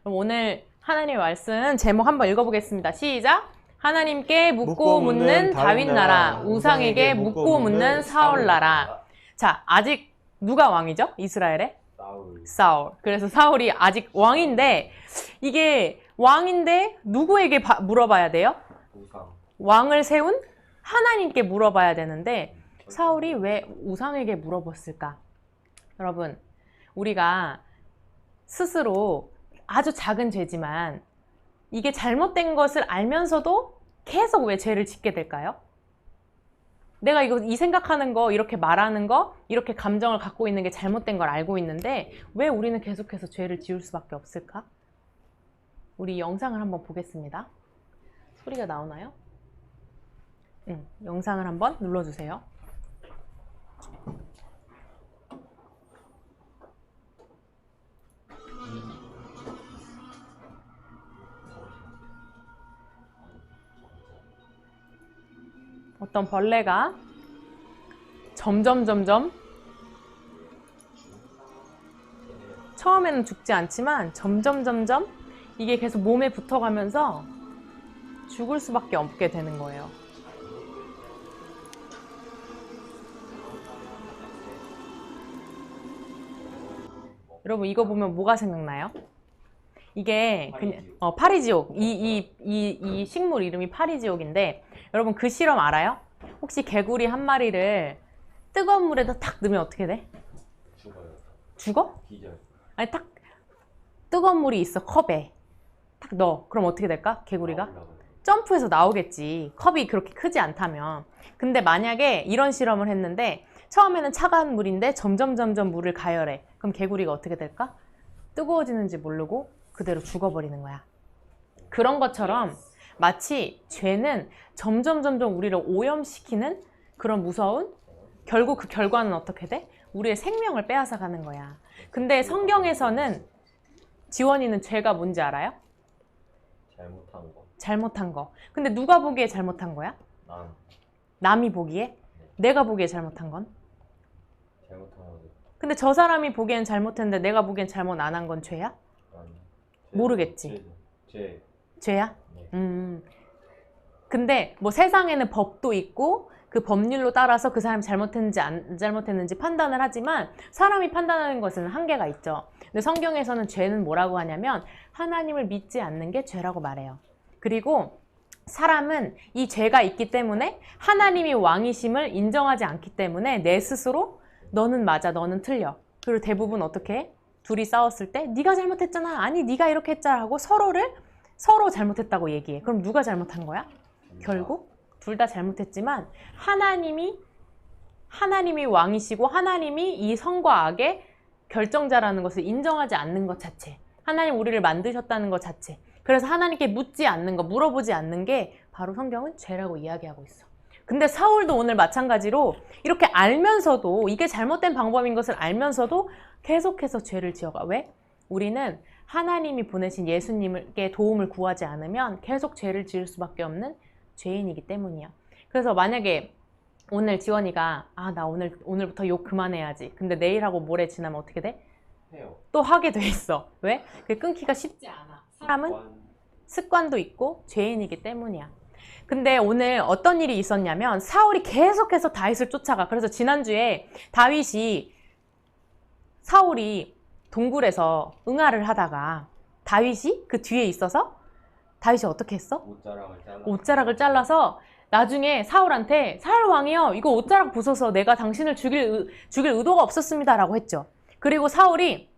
그럼 오늘 하나님의 말씀 제목 한번 읽어보겠습니다. 시작! 하나님께 묻고 묻는 다윗 나라, 우상에게 묻고 묻는 사울 나라. 자, 아직 누가 왕이죠? 이스라엘에? 사울. 그래서 사울이 아직 왕인데, 이게 왕인데 누구에게 물어봐야 돼요? 왕을 세운 하나님께 물어봐야 되는데 사울이 왜 우상에게 물어봤을까? 여러분, 우리가 스스로 아주 작은 죄지만 이게 잘못된 것을 알면서도 계속 왜 죄를 짓게 될까요? 내가 이 생각하는 거, 이렇게 말하는 거, 이렇게 감정을 갖고 있는 게 잘못된 걸 알고 있는데 왜 우리는 계속해서 죄를 지을 수밖에 없을까? 우리 영상을 한번 보겠습니다. 소리가 나오나요? 영상을 한번 눌러주세요. 어떤 벌레가 점점 처음에는 죽지 않지만 점점 이게 계속 몸에 붙어가면서 죽을 수밖에 없게 되는 거예요. 여러분, 이거 보면 뭐가 생각나요? 이게 그냥 파리지옥. 이 식물 이름이 파리지옥인데, 여러분 그 실험 알아요? 혹시 개구리 한 마리를 뜨거운 물에다 탁 넣으면 어떻게 돼? 죽어요. 죽어? 기절. 아니, 딱 뜨거운 물이 있어, 컵에. 탁 넣어. 그럼 어떻게 될까? 개구리가? 점프해서 나오겠지. 컵이 그렇게 크지 않다면. 근데 만약에 이런 실험을 했는데 처음에는 차가운 물인데 점점 물을 가열해. 그럼 개구리가 어떻게 될까? 뜨거워지는지 모르고 그대로 죽어버리는 거야. 그런 것처럼 마치 죄는 점점 우리를 오염시키는 그런 무서운, 결국 그 결과는 어떻게 돼? 우리의 생명을 빼앗아 가는 거야. 근데 성경에서는 지원이는 죄가 뭔지 알아요? 잘못한 거. 근데 누가 보기에 잘못한 거야? 남이 보기에? 내가 보기에 잘못한 건? 근데 저 사람이 보기엔 잘못했는데 내가 보기엔 잘못 안 한 건 죄야? 모르겠지. 죄야? 네. 근데 뭐 세상에는 법도 있고 그 법률로 따라서 그 사람이 잘못했는지 안 잘못했는지 판단을 하지만 사람이 판단하는 것은 한계가 있죠. 근데 성경에서는 죄는 뭐라고 하냐면 하나님을 믿지 않는 게 죄라고 말해요. 그리고 사람은 이 죄가 있기 때문에 하나님이 왕이심을 인정하지 않기 때문에 내 스스로 너는 맞아, 너는 틀려. 그리고 대부분 어떻게 해? 둘이 싸웠을 때 네가 잘못했잖아, 아니 네가 이렇게 했잖아 하고 서로 잘못했다고 얘기해. 그럼 누가 잘못한 거야? 결국 둘 다 잘못했지만 하나님이 왕이시고 하나님이 이 선과 악의 결정자라는 것을 인정하지 않는 것 자체, 하나님 우리를 만드셨다는 것 자체, 그래서 하나님께 묻지 않는 거, 물어보지 않는 게 바로 성경은 죄라고 이야기하고 있어. 근데 사울도 오늘 마찬가지로 이렇게 알면서도, 이게 잘못된 방법인 것을 알면서도 계속해서 죄를 지어가. 왜? 우리는 하나님이 보내신 예수님께 도움을 구하지 않으면 계속 죄를 지을 수밖에 없는 죄인이기 때문이야. 그래서 만약에 오늘 지원이가 나 오늘부터 욕 그만해야지. 근데 내일하고 모레 지나면 어떻게 돼? 해요. 또 하게 돼 있어. 왜? 그게 끊기가 쉽지 않아. 사람은 습관도 있고 죄인이기 때문이야. 근데 오늘 어떤 일이 있었냐면 사울이 계속해서 다윗을 쫓아가. 그래서 지난주에 사울이 동굴에서 응아를 하다가 다윗이 그 뒤에 있어서 다윗이 어떻게 했어? 옷자락을 잘라서 나중에 사울한테 사울 왕이요, 이거 옷자락 부숴서 내가 당신을 죽일 의도가 없었습니다 라고 했죠. 그리고 사울이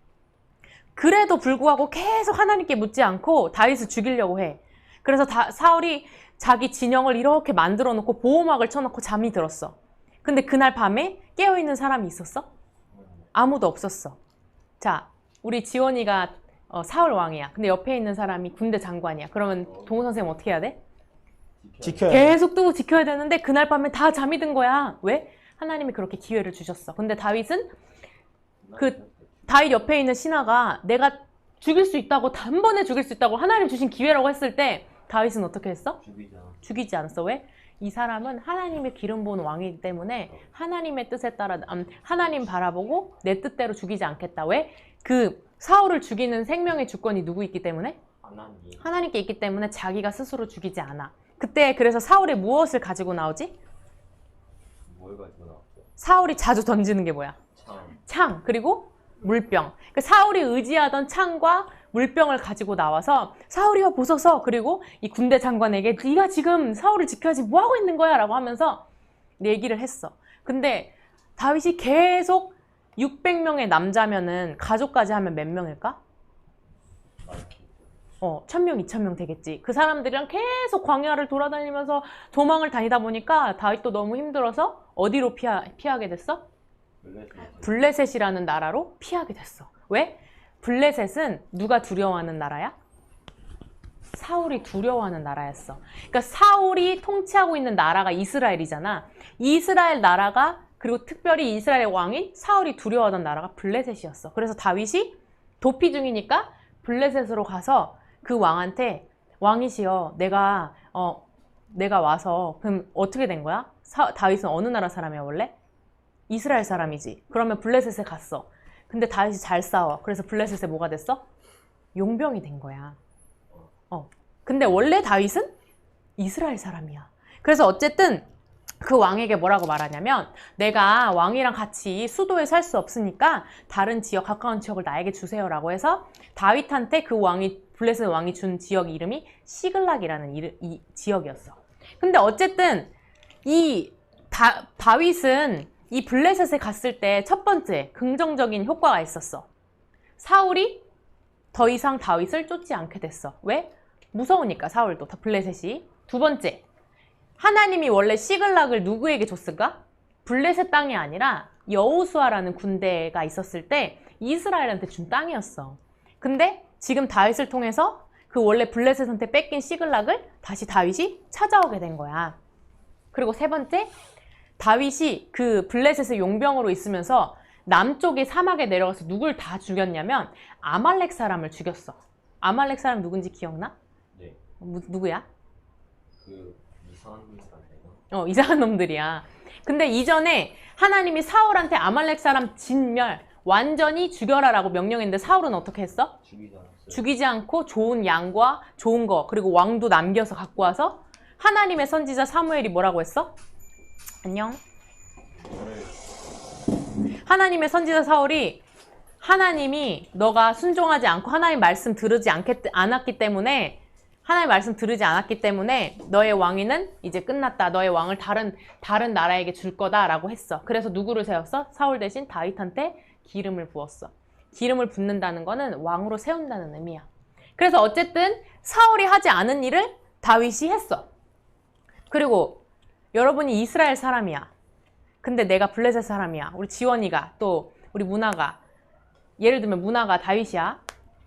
그래도 불구하고 계속 하나님께 묻지 않고 다윗을 죽이려고 해. 그래서 사울이 자기 진영을 이렇게 만들어 놓고 보호막을 쳐놓고 잠이 들었어. 근데 그날 밤에 깨어있는 사람이 있었어? 아무도 없었어. 자, 우리 지원이가 사울 왕이야. 근데 옆에 있는 사람이 군대 장관이야. 그러면 동호 선생님 어떻게 해야 돼? 계속 또 지켜야 되는데 그날 밤에 다 잠이 든 거야. 왜? 하나님이 그렇게 기회를 주셨어. 근데 다윗은 다윗 옆에 있는 신하가 내가 죽일 수 있다고, 단번에 죽일 수 있다고 하나님 주신 기회라고 했을 때 다윗은 어떻게 했어? 죽이지 않았어. 왜? 이 사람은 하나님의 기름 부은 왕이기 때문에 하나님의 뜻에 따라 하나님 바라보고 내 뜻대로 죽이지 않겠다. 왜? 그 사울을 죽이는 생명의 주권이 누구 있기 때문에? 하나님. 하나님께 있기 때문에 자기가 스스로 죽이지 않아. 그때 그래서 사울이 무엇을 가지고 나오지? 뭘 가지고 나왔죠? 사울이 자주 던지는 게 뭐야? 창, 그리고 물병. 그 사울이 의지하던 창과 물병을 가지고 나와서 사울이여 보소서, 그리고 이 군대 장관에게 네가 지금 사울을 지켜야지 뭐 하고 있는 거야? 라고 하면서 얘기를 했어. 근데 다윗이 계속 600명의 남자면은 가족까지 하면 몇 명일까? 1000명, 2000명 되겠지. 그 사람들이랑 계속 광야를 돌아다니면서 도망을 다니다 보니까 다윗도 너무 힘들어서 어디로 피하게 됐어? 블레셋이라는 나라로 피하게 됐어. 왜? 블레셋은 누가 두려워하는 나라야? 사울이 두려워하는 나라였어. 그러니까 사울이 통치하고 있는 나라가 이스라엘이잖아. 이스라엘 나라가, 그리고 특별히 이스라엘 왕인 사울이 두려워하던 나라가 블레셋이었어. 그래서 다윗이 도피 중이니까 블레셋으로 가서 그 왕한테 왕이시여, 내가 와서, 그럼 어떻게 된 거야? 다윗은 어느 나라 사람이야 원래? 이스라엘 사람이지. 그러면 블레셋에 갔어. 근데 다윗이 잘 싸워. 그래서 블레셋에 뭐가 됐어? 용병이 된 거야. 근데 원래 다윗은 이스라엘 사람이야. 그래서 어쨌든 그 왕에게 뭐라고 말하냐면, 내가 왕이랑 같이 수도에 살 수 없으니까 다른 지역, 가까운 지역을 나에게 주세요라고 해서 다윗한테 그 블레셋 왕이 준 지역 이름이 시글락이라는 이 지역이었어. 근데 어쨌든 이 다윗은 이 블레셋에 갔을 때 첫 번째 긍정적인 효과가 있었어. 사울이 더 이상 다윗을 쫓지 않게 됐어. 왜? 무서우니까, 사울도, 블레셋이. 두 번째, 하나님이 원래 시글락을 누구에게 줬을까? 블레셋 땅이 아니라 여호수아라는 군대가 있었을 때 이스라엘한테 준 땅이었어. 근데 지금 다윗을 통해서 그 원래 블레셋한테 뺏긴 시글락을 다시 다윗이 찾아오게 된 거야. 그리고 세 번째, 다윗이 그 블레셋의 용병으로 있으면서 남쪽의 사막에 내려가서 누굴 다 죽였냐면 아말렉 사람을 죽였어. 아말렉 사람 누군지 기억나? 네. 누구야? 그 이상한 사람이에요. 이상한 놈들이야. 근데 이전에 하나님이 사울한테 아말렉 사람 진멸, 완전히 죽여라라고 명령했는데 사울은 어떻게 했어? 죽이지 않고 좋은 양과 좋은 거, 그리고 왕도 남겨서 갖고 와서 하나님의 선지자 사무엘이 뭐라고 했어? 안녕. 하나님의 선지자 사울이, 하나님이 너가 순종하지 않고 하나님 말씀 들지 않았기 때문에, 하나님 말씀 들으지 않았기 때문에 너의 왕위는 이제 끝났다. 너의 왕을 다른 나라에게 줄 거다라고 했어. 그래서 누구를 세웠어? 사울 대신 다윗한테 기름을 부었어. 기름을 붓는다는 거는 왕으로 세운다는 의미야. 그래서 어쨌든 사울이 하지 않은 일을 다윗이 했어. 그리고 여러분이 이스라엘 사람이야. 근데 내가 블레셋 사람이야. 우리 지원이가, 또 우리 문화가, 예를 들면 문화가 다윗이야.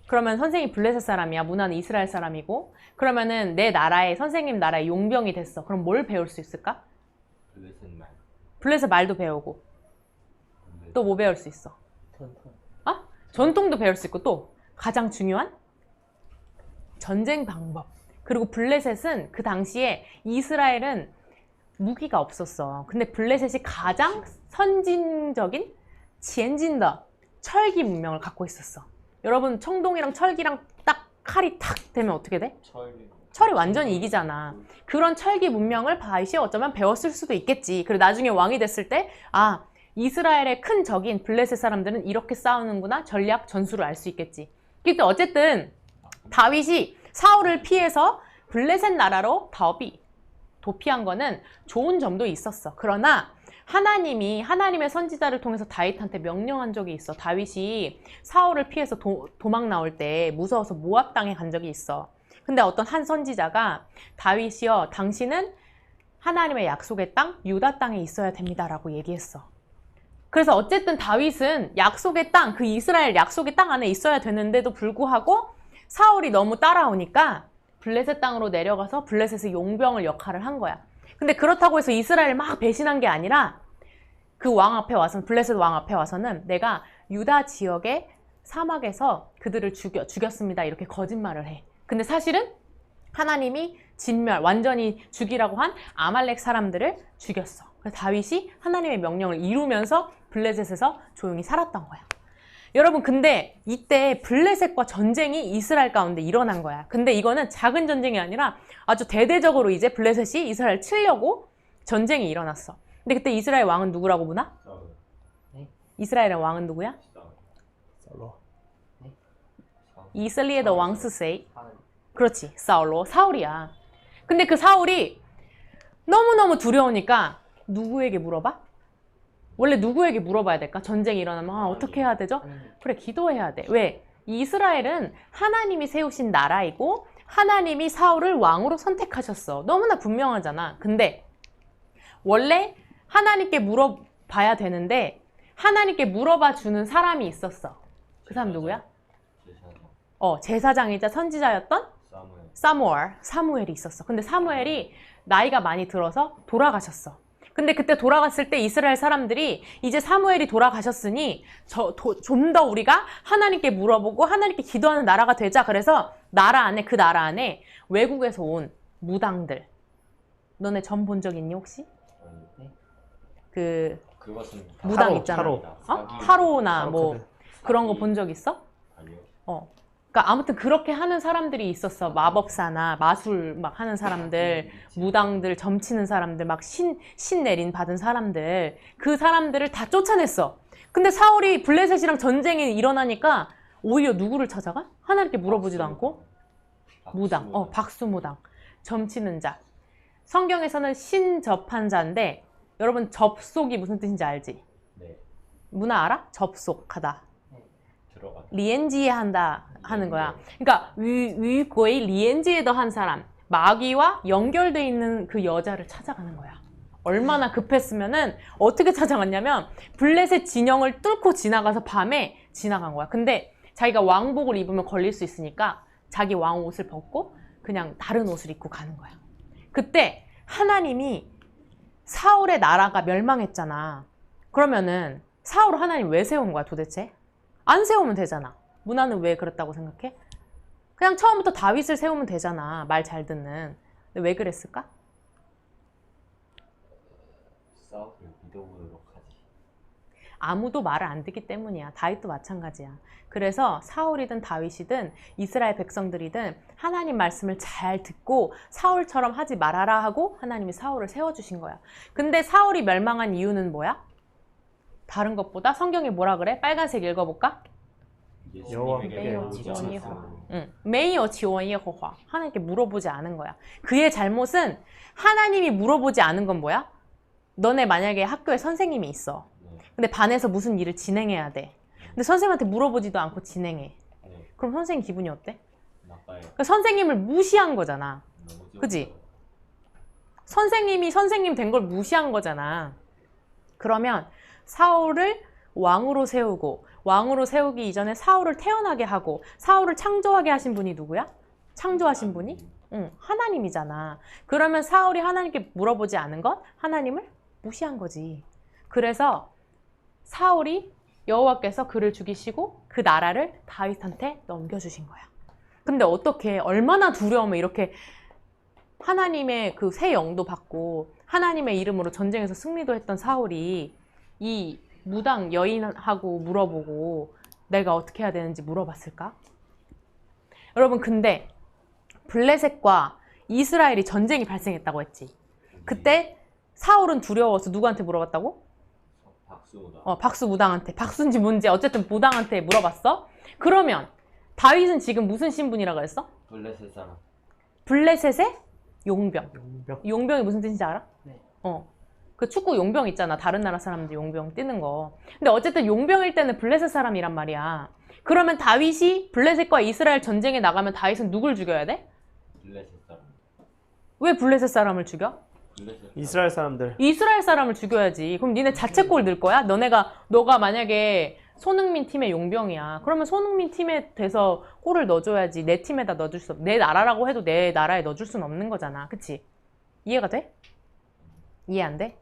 그러면 선생님이 블레셋 사람이야. 문화는 이스라엘 사람이고. 그러면은 내 나라에, 선생님 나라에 용병이 됐어. 그럼 뭘 배울 수 있을까? 블레셋 말도 배우고. 또 뭐 배울 수 있어? 전통도 배울 수 있고, 또 가장 중요한 전쟁 방법. 그리고 블레셋은 그 당시에 이스라엘은 무기가 없었어. 근데 블레셋이 가장 선진적인 치엔진더, 철기 문명을 갖고 있었어. 여러분, 청동이랑 철기랑 딱 칼이 탁 되면 어떻게 돼? 철이 완전히 이기잖아. 그런 철기 문명을 다윗이 어쩌면 배웠을 수도 있겠지. 그리고 나중에 왕이 됐을 때, 이스라엘의 큰 적인 블레셋 사람들은 이렇게 싸우는구나, 전략, 전술을 알 수 있겠지. 그러니까 어쨌든 다윗이 사울을 피해서 블레셋 나라로 도피한 거는 좋은 점도 있었어. 그러나 하나님의 선지자를 통해서 다윗한테 명령한 적이 있어. 다윗이 사울을 피해서 도망 나올 때 무서워서 모압 땅에 간 적이 있어. 근데 어떤 한 선지자가, 다윗이여, 당신은 하나님의 약속의 땅, 유다 땅에 있어야 됩니다라고 얘기했어. 그래서 어쨌든 다윗은 약속의 땅, 그 이스라엘 약속의 땅 안에 있어야 되는데도 불구하고 사울이 너무 따라오니까 블레셋 땅으로 내려가서 블레셋의 용병을 역할을 한 거야. 근데 그렇다고 해서 이스라엘을 막 배신한 게 아니라 그 왕 앞에 와서는, 블레셋 왕 앞에 와서는 내가 유다 지역의 사막에서 그들을 죽였습니다. 이렇게 거짓말을 해. 근데 사실은 하나님이 완전히 죽이라고 한 아말렉 사람들을 죽였어. 그래서 다윗이 하나님의 명령을 이루면서 블레셋에서 조용히 살았던 거야. 여러분 근데 이때 블레셋과 전쟁이 이스라엘 가운데 일어난 거야. 근데 이거는 작은 전쟁이 아니라 아주 대대적으로 이제 블레셋이 이스라엘 치려고 전쟁이 일어났어. 근데 그때 이스라엘 왕은 누구라고 보나? 이스라엘의 왕은 누구야? 살로. 이슬리의 더 왕스세이. 그렇지, 사울이야. 근데 그 사울이 너무너무 두려우니까 누구에게 물어봐? 원래 누구에게 물어봐야 될까? 전쟁이 일어나면 어떻게 해야 되죠? 그래, 기도해야 돼. 왜? 이스라엘은 하나님이 세우신 나라이고 하나님이 사울을 왕으로 선택하셨어. 너무나 분명하잖아. 근데 원래 하나님께 물어봐야 되는데 하나님께 물어봐 주는 사람이 있었어. 그 사람 누구야? 제사장이자 선지자였던 사무엘이 있었어. 근데 사무엘이 나이가 많이 들어서 돌아가셨어. 근데 그때 돌아갔을 때 이스라엘 사람들이 이제 사무엘이 돌아가셨으니 좀 더 우리가 하나님께 물어보고 하나님께 기도하는 나라가 되자. 그래서 그 나라 안에 외국에서 온 무당들. 너네 점 본 적 있니 혹시? 그것은 무당 있잖아. 타로나 뭐 그런 거 본 적 있어? 아니요. 그러니까 아무튼 그렇게 하는 사람들이 있었어. 마법사나 마술 막 하는 사람들, 무당들, 점치는 사람들, 막 신 내린 받은 사람들, 그 사람들을 다 쫓아냈어. 근데 사울이 블레셋이랑 전쟁이 일어나니까 오히려 누구를 찾아가? 하나님께 물어보지도 않고 무당, 박수무당, 점치는 자. 성경에서는 신접한 자인데 여러분 접속이 무슨 뜻인지 알지? 네. 문화 알아? 접속하다. 들어가. 리엔지에 한다 하는 거야. 그러니까 위거의 리엔지에 더한 사람, 마귀와 연결돼 있는 그 여자를 찾아가는 거야. 얼마나 급했으면은 어떻게 찾아갔냐면 블레셋 진영을 뚫고 지나가서 밤에 지나간 거야. 근데 자기가 왕복을 입으면 걸릴 수 있으니까 자기 왕 옷을 벗고 그냥 다른 옷을 입고 가는 거야. 그때 하나님이 사울의 나라가 멸망했잖아. 그러면은 사울을 하나님 왜 세운 거야 도대체? 안 세우면 되잖아. 문화는 왜 그랬다고 생각해? 그냥 처음부터 다윗을 세우면 되잖아. 말 잘 듣는. 근데 왜 그랬을까? 사울을 믿어보도록 하지. 아무도 말을 안 듣기 때문이야. 다윗도 마찬가지야. 그래서 사울이든 다윗이든 이스라엘 백성들이든 하나님 말씀을 잘 듣고 사울처럼 하지 말아라 하고 하나님이 사울을 세워주신 거야. 근데 사울이 멸망한 이유는 뭐야? 다른 것보다 성경에 뭐라 그래? 빨간색 읽어볼까? 메이어 지원 예호화. 하나님께 물어보지 않은 거야. 그의 잘못은 하나님이 물어보지 않은 건 뭐야? 너네 만약에 학교에 선생님이 있어. 근데 반에서 무슨 일을 진행해야 돼. 근데 선생님한테 물어보지도 않고 진행해. 그럼 선생님 기분이 어때? 나빠요. 그러니까 선생님을 무시한 거잖아. 그지? 선생님이 선생님 된 걸 무시한 거잖아. 그러면 사울을 왕으로 세우고 왕으로 세우기 이전에 사울을 태어나게 하고 사울을 창조하게 하신 분이 누구야? 창조하신 분이? 하나님이잖아. 그러면 사울이 하나님께 물어보지 않은 것? 하나님을 무시한 거지. 그래서 사울이 여호와께서 그를 죽이시고 그 나라를 다윗한테 넘겨주신 거야. 근데 어떻게 얼마나 두려우면 이렇게 하나님의 그 새 영도 받고 하나님의 이름으로 전쟁에서 승리도 했던 사울이 이 무당 여인하고 물어보고 내가 어떻게 해야 되는지 물어봤을까? 여러분 근데 블레셋과 이스라엘이 전쟁이 발생했다고 했지. 그때 사울은 두려워서 누구한테 물어봤다고? 박수무당. 박수무당한테. 박수인지 뭔지 어쨌든 무당한테 물어봤어. 그러면 다윗은 지금 무슨 신분이라고 했어? 블레셋 사람. 블레셋의 용병. 용병. 용병이 무슨 뜻인지 알아? 네. 그 축구 용병 있잖아. 다른 나라 사람들 용병 뛰는 거. 근데 어쨌든 용병일 때는 블레셋 사람이란 말이야. 그러면 다윗이 블레셋과 이스라엘 전쟁에 나가면 다윗은 누굴 죽여야 돼? 블레셋 사람. 왜 블레셋 사람을 죽여? 이스라엘 사람들. 이스라엘 사람을 죽여야지. 그럼 니네 자책골 넣을 거야? 너가 만약에 손흥민 팀의 용병이야. 그러면 손흥민 팀에 돼서 골을 넣어줘야지. 내 팀에다 넣어줄 수 없어. 내 나라라고 해도 내 나라에 넣어줄 수는 없는 거잖아. 그치? 이해가 돼? 이해 안 돼?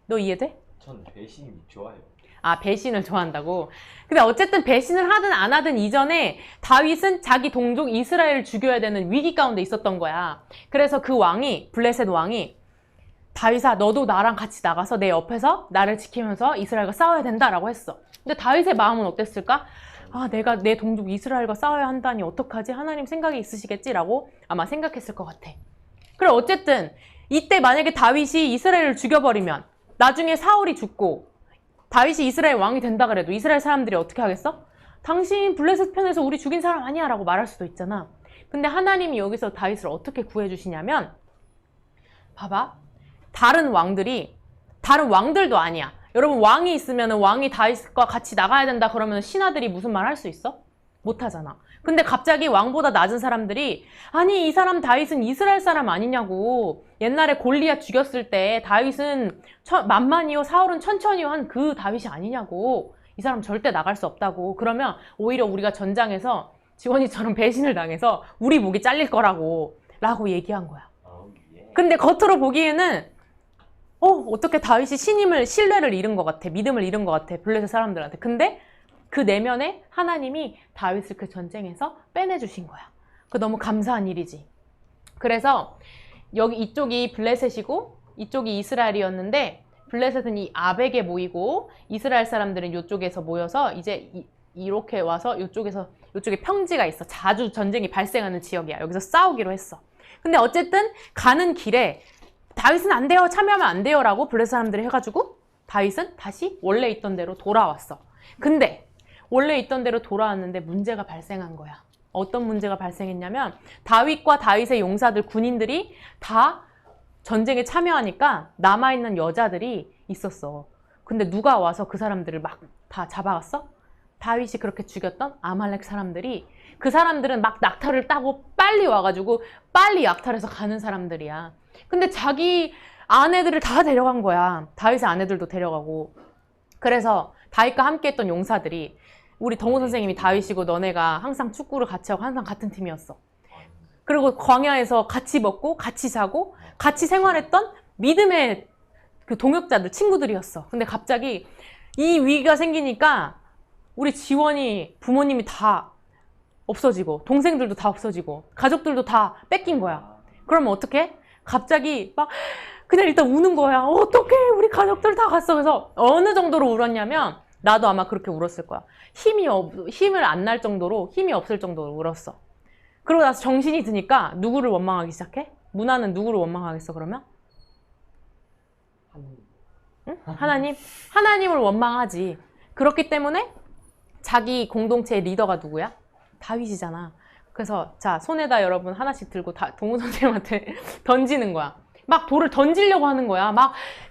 너 이해돼? 전 배신이 좋아요. 아, 배신을 좋아한다고? 근데 어쨌든 배신을 하든 안 하든 이전에 다윗은 자기 동족 이스라엘을 죽여야 되는 위기 가운데 있었던 거야. 그래서 그 왕이, 블레셋 왕이 다윗아, 너도 나랑 같이 나가서 내 옆에서 나를 지키면서 이스라엘과 싸워야 된다라고 했어. 근데 다윗의 마음은 어땠을까? 아, 내가 내 동족 이스라엘과 싸워야 한다니 어떡하지? 하나님 생각이 있으시겠지라고 아마 생각했을 것 같아. 그래, 어쨌든 이때 만약에 다윗이 이스라엘을 죽여버리면 나중에 사울이 죽고 다윗이 이스라엘 왕이 된다 그래도 이스라엘 사람들이 어떻게 하겠어? 당신 블레셋 편에서 우리 죽인 사람 아니야 라고 말할 수도 있잖아. 근데 하나님이 여기서 다윗을 어떻게 구해주시냐면, 봐봐, 다른 왕들도 아니야. 여러분, 왕이 있으면 왕이 다윗과 같이 나가야 된다 그러면 신하들이 무슨 말 할 수 있어? 못하잖아. 근데 갑자기 왕보다 낮은 사람들이, 아니 이 사람 다윗은 이스라엘 사람 아니냐고, 옛날에 골리앗 죽였을 때 다윗은 만만이요 사울은 천천히요 한 그 다윗이 아니냐고, 이 사람 절대 나갈 수 없다고, 그러면 오히려 우리가 전장에서 지원이처럼 배신을 당해서 우리 목이 잘릴 거라고 라고 얘기한 거야. 근데 겉으로 보기에는 어떻게 다윗이 신뢰를 잃은 것 같아, 믿음을 잃은 것 같아, 블레셋 사람들한테. 근데 그 내면에 하나님이 다윗을 그 전쟁에서 빼내주신 거야. 그 너무 감사한 일이지. 그래서 여기 이쪽이 블레셋이고 이쪽이 이스라엘이었는데, 블레셋은 이 아벡에 모이고 이스라엘 사람들은 이쪽에서 모여서 이제 이렇게 와서 이쪽에 평지가 있어. 자주 전쟁이 발생하는 지역이야. 여기서 싸우기로 했어. 근데 어쨌든 가는 길에 다윗은 안 돼요, 참여하면 안 돼요 라고 블레셋 사람들이 해가지고 다윗은 다시 원래 있던 대로 돌아왔어. 근데 원래 있던 대로 돌아왔는데 문제가 발생한 거야. 어떤 문제가 발생했냐면, 다윗과 다윗의 용사들, 군인들이 다 전쟁에 참여하니까 남아있는 여자들이 있었어. 근데 누가 와서 그 사람들을 막 다 잡아갔어? 다윗이 그렇게 죽였던 아말렉 사람들이. 그 사람들은 막 낙타를 따고 빨리 와가지고 빨리 약탈해서 가는 사람들이야. 근데 자기 아내들을 다 데려간 거야. 다윗의 아내들도 데려가고. 그래서 다윗과 함께 했던 용사들이, 우리 동호 선생님이 다윗이고 너네가 항상 축구를 같이 하고 항상 같은 팀이었어. 그리고 광야에서 같이 먹고 같이 자고 같이 생활했던 믿음의 그 동역자들, 친구들이었어. 근데 갑자기 이 위기가 생기니까 우리 지원이, 부모님이 다 없어지고 동생들도 다 없어지고 가족들도 다 뺏긴 거야. 그러면 어떡해? 갑자기 막 그냥 일단 우는 거야. 어떡해, 우리 가족들 다 갔어. 그래서 어느 정도로 울었냐면, 나도 아마 그렇게 울었을 거야. 힘을 안 날 정도로, 힘이 없을 정도로 울었어. 그러고 나서 정신이 드니까 누구를 원망하기 시작해? 문화는 누구를 원망하겠어 그러면? 응? 하나님을 원망하지. 그렇기 때문에 자기 공동체의 리더가 누구야? 다윗이잖아. 그래서 자, 손에다 여러분 하나씩 들고 동우 선생님한테 던지는 거야. 막 돌을 던지려고 하는 거야.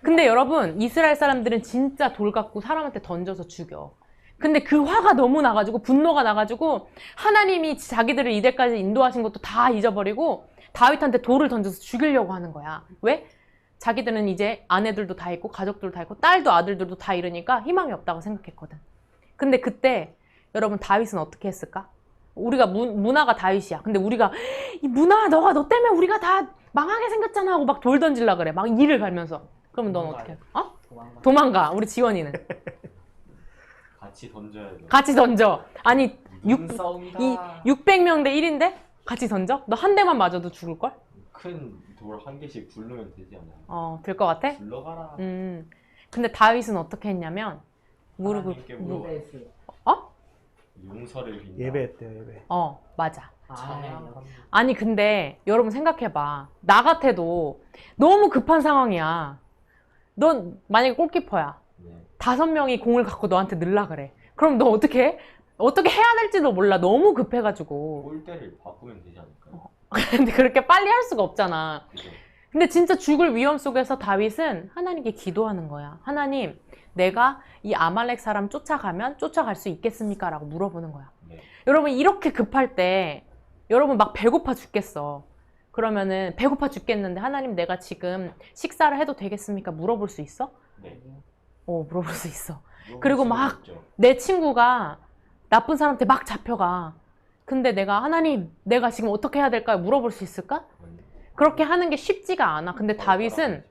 근데 여러분, 이스라엘 사람들은 진짜 돌 갖고 사람한테 던져서 죽여. 근데 그 화가 너무 나가지고, 분노가 나가지고, 하나님이 자기들을 이때까지 인도하신 것도 다 잊어버리고 다윗한테 돌을 던져서 죽이려고 하는 거야. 왜? 자기들은 이제 아내들도 다 있고 가족들도 다 있고 딸도 아들들도 다 잃으니까 희망이 없다고 생각했거든. 근데 그때 여러분, 다윗은 어떻게 했을까? 우리가 문화가 다윗이야. 근데 우리가, 이 문화, 너 때문에 우리가 다 망하게 생겼잖아 하고 막 돌 던질라 그래. 막 이를 갈면서. 그러면 넌 어떻게 해? 도망가. 우리 지원이는. 같이 던져야 돼. 같이 던져. 아니, 싸움이다. 600명 대 1인데 같이 던져? 너 한 대만 맞아도 죽을걸? 큰 돌 한 개씩 굴르면 되지 않나요? 될 것 같아? 굴러가라. 근데 다윗은 어떻게 했냐면, 무릎을 용서를 빈다. 예배했대요, 예배. 맞아. 아니 근데 여러분 생각해봐. 나 같아도 너무 급한 상황이야. 넌 만약에 골키퍼야. 네. 5명이 공을 갖고 너한테 넣으려 그래. 그럼 너 어떻게 해? 어떻게 해야 될지도 몰라. 너무 급해가지고. 골대를 바꾸면 되지 않을까요? 근데 그렇게 빨리 할 수가 없잖아. 그죠? 근데 진짜 죽을 위험 속에서 다윗은 하나님께 기도하는 거야. 하나님, 내가 이 아말렉 사람 쫓아가면 쫓아갈 수 있겠습니까? 라고 물어보는 거야. 네. 여러분, 이렇게 급할 때 여러분 막 배고파 죽겠어. 그러면은 배고파 죽겠는데, 하나님 내가 지금 식사를 해도 되겠습니까? 물어볼 수 있어? 네. 물어볼 수 있어. 물어볼 그리고 수는 막 있죠. 내 친구가 나쁜 사람한테 막 잡혀가. 근데 내가, 하나님 내가 지금 어떻게 해야 될까요? 물어볼 수 있을까? 그렇게 하는 게 쉽지가 않아. 근데 다윗은